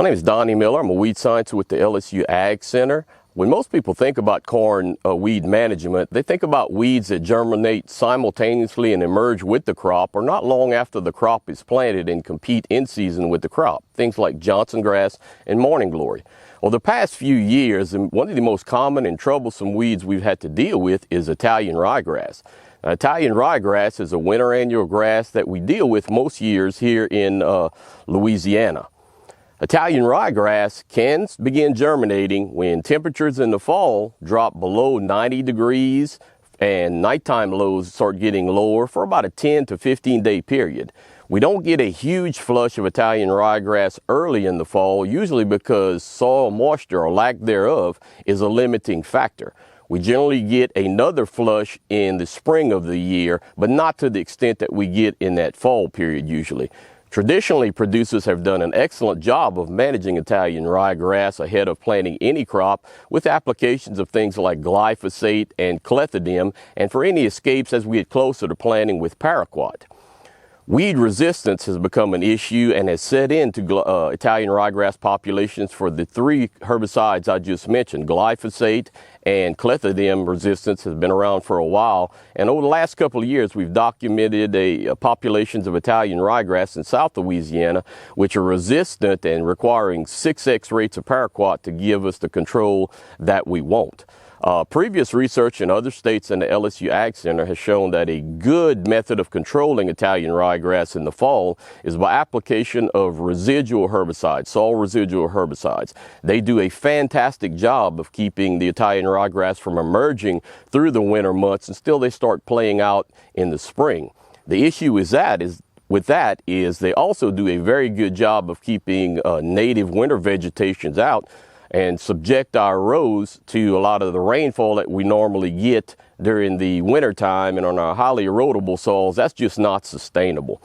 My name is Donnie Miller. I'm a weed scientist with the LSU AgCenter. When most people think about corn weed management, they think about weeds that germinate simultaneously and emerge with the crop or not long after the crop is planted and compete in season with the crop. Things like Johnson grass and morning glory. Well, the past few years, one of the most common and troublesome weeds we've had to deal with is Italian ryegrass. Now, Italian ryegrass is a winter annual grass that we deal with most years here in Louisiana. Italian ryegrass can begin germinating when temperatures in the fall drop below 90 degrees and nighttime lows start getting lower for about a 10 to 15 day period. We don't get a huge flush of Italian ryegrass early in the fall, usually because soil moisture or lack thereof is a limiting factor. We generally get another flush in the spring of the year, but not to the extent that we get in that fall period usually. Traditionally, producers have done an excellent job of managing Italian ryegrass ahead of planting any crop with applications of things like glyphosate and clethodim, and for any escapes as we get closer to planting with paraquat. Weed resistance has become an issue and has set into Italian ryegrass populations for the three herbicides I just mentioned. Glyphosate and clethodim resistance has been around for a while, and over the last couple of years we've documented populations of Italian ryegrass in South Louisiana which are resistant and requiring 6x rates of paraquat to give us the control that we want. Previous research in other states and the LSU AgCenter has shown that a good method of controlling Italian ryegrass in the fall is by application of residual herbicides, soil residual herbicides. They do a fantastic job of keeping the Italian ryegrass from emerging through the winter months until they start playing out in the spring. The issue with that is they also do a very good job of keeping native winter vegetations out and subject our rows to a lot of the rainfall that we normally get during the winter time, and on our highly erodible soils, that's just not sustainable.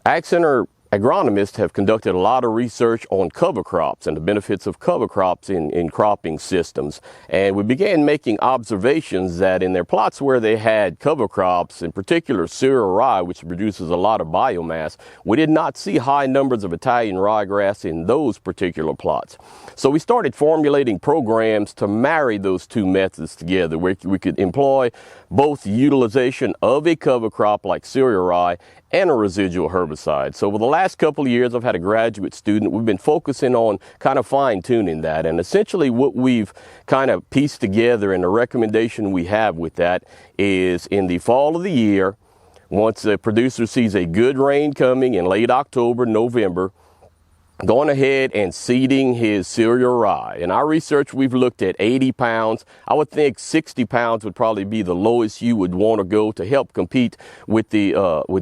AgCenter agronomists have conducted a lot of research on cover crops and the benefits of cover crops in cropping systems. And we began making observations that in their plots where they had cover crops, in particular cereal rye, which produces a lot of biomass, we did not see high numbers of Italian ryegrass in those particular plots. So we started formulating programs to marry those two methods together, where we could employ both utilization of a cover crop like cereal rye and a residual herbicide. So over the last couple of years, I've had a graduate student. We've been focusing on kind of fine-tuning that. And essentially what we've kind of pieced together and the recommendation we have with that is in the fall of the year, once the producer sees a good rain coming in late October, November, going ahead and seeding his cereal rye. In our research, we've looked at 80 pounds. I would think 60 pounds would probably be the lowest you would want to go to help compete with the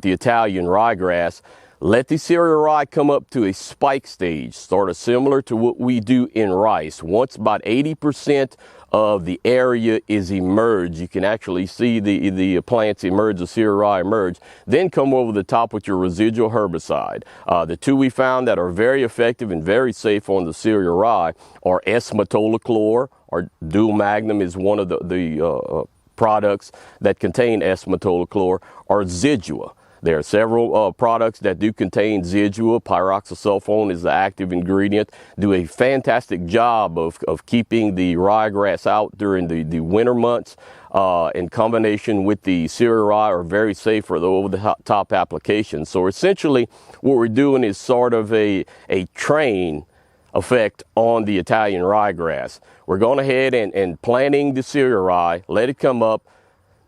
Italian ryegrass. Let the cereal rye come up to a spike stage, sort of similar to what we do in rice. Once about 80% of the area is emerged, you can actually see the plants emerge, the cereal rye emerge, then come over the top with your residual herbicide. The two we found that are very effective and very safe on the cereal rye are S-metolachlor, or dual magnum is one of the products that contain S-metolachlor, or Zidua. There are several products that do contain Zidua. Pyroxasulfone is the active ingredient. Do a fantastic job of keeping the ryegrass out during the winter months. In combination with the cereal rye are very safe for the over-the-top applications. So essentially what we're doing is sort of a train effect on the Italian ryegrass. We're going ahead and planting the cereal rye, let it come up,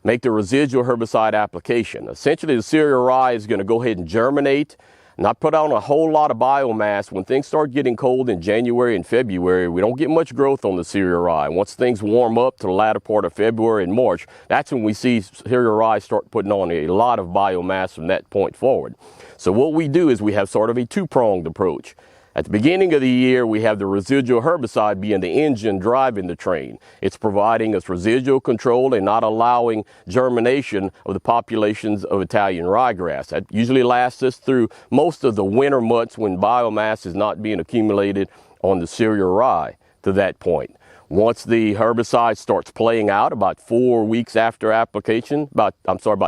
make the residual herbicide application. Essentially, the cereal rye is going to go ahead and germinate, not put on a whole lot of biomass. When things start getting cold in January and February, we don't get much growth on the cereal rye. Once things warm up to the latter part of February and March, that's when we see cereal rye start putting on a lot of biomass from that point forward. So what we do is we have sort of a two-pronged approach. At the beginning of the year, we have the residual herbicide being the engine driving the train. It's providing us residual control and not allowing germination of the populations of Italian ryegrass. That usually lasts us through most of the winter months when biomass is not being accumulated on the cereal rye to that point. Once the herbicide starts playing out about 4 weeks after application, about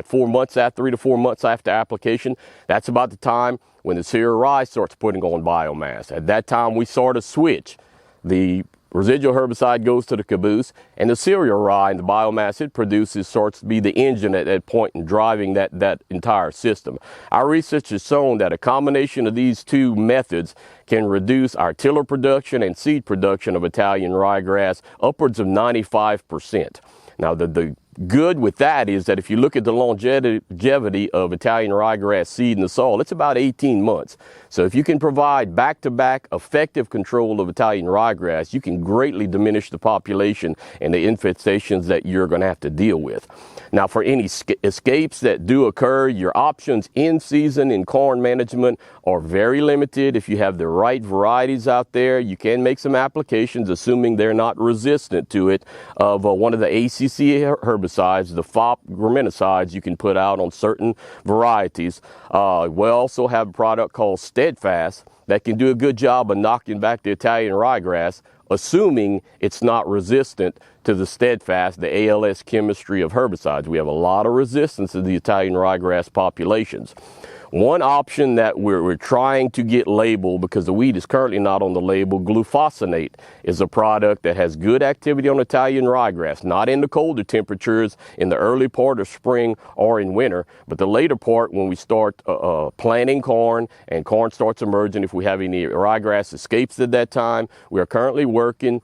4 months after, 3 to 4 months after application, that's about the time when the cereal rye starts putting on biomass. At that time, we sort of switch. The residual herbicide goes to the caboose, and the cereal rye and the biomass it produces starts to be the engine at that point in driving that entire system. Our research has shown that a combination of these two methods can reduce our tiller production and seed production of Italian ryegrass upwards of 95%. Now, the good with that is that if you look at the longevity of Italian ryegrass seed in the soil, it's about 18 months. So if you can provide back-to-back effective control of Italian ryegrass, you can greatly diminish the population and the infestations that you're going to have to deal with. Now, for any escapes that do occur, your options in season in corn management are very limited. If you have the right varieties out there, you can make some applications, assuming they're not resistant to it, of one of the ACC herbicides, the FOP graminicides you can put out on certain varieties. We also have a product called Steadfast that can do a good job of knocking back the Italian ryegrass, assuming it's not resistant to the Steadfast, the ALS chemistry of herbicides. We have a lot of resistance to the Italian ryegrass populations. One option that we're trying to get labeled, because the weed is currently not on the label, glufosinate is a product that has good activity on Italian ryegrass, not in the colder temperatures in the early part of spring or in winter, but the later part when we start planting corn and corn starts emerging. If we have any ryegrass escapes at that time, we are currently working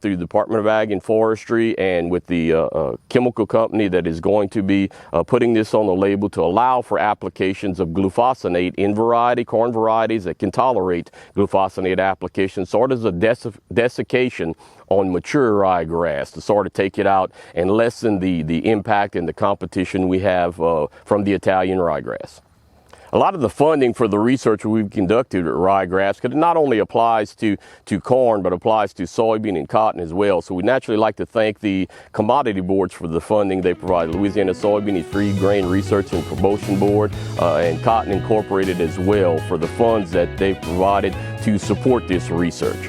through the Department of Ag and Forestry and with the chemical company that is going to be putting this on the label to allow for applications of glufosinate in corn varieties that can tolerate glufosinate application, sort of as a desiccation on mature ryegrass to sort of take it out and lessen the impact and the competition we have from the Italian ryegrass. A lot of the funding for the research we've conducted at ryegrass, because it not only applies to corn, but applies to soybean and cotton as well. So we naturally like to thank the commodity boards for the funding they provide. Louisiana Soybean and Free Grain Research and Promotion Board and Cotton Incorporated as well for the funds that they've provided to support this research.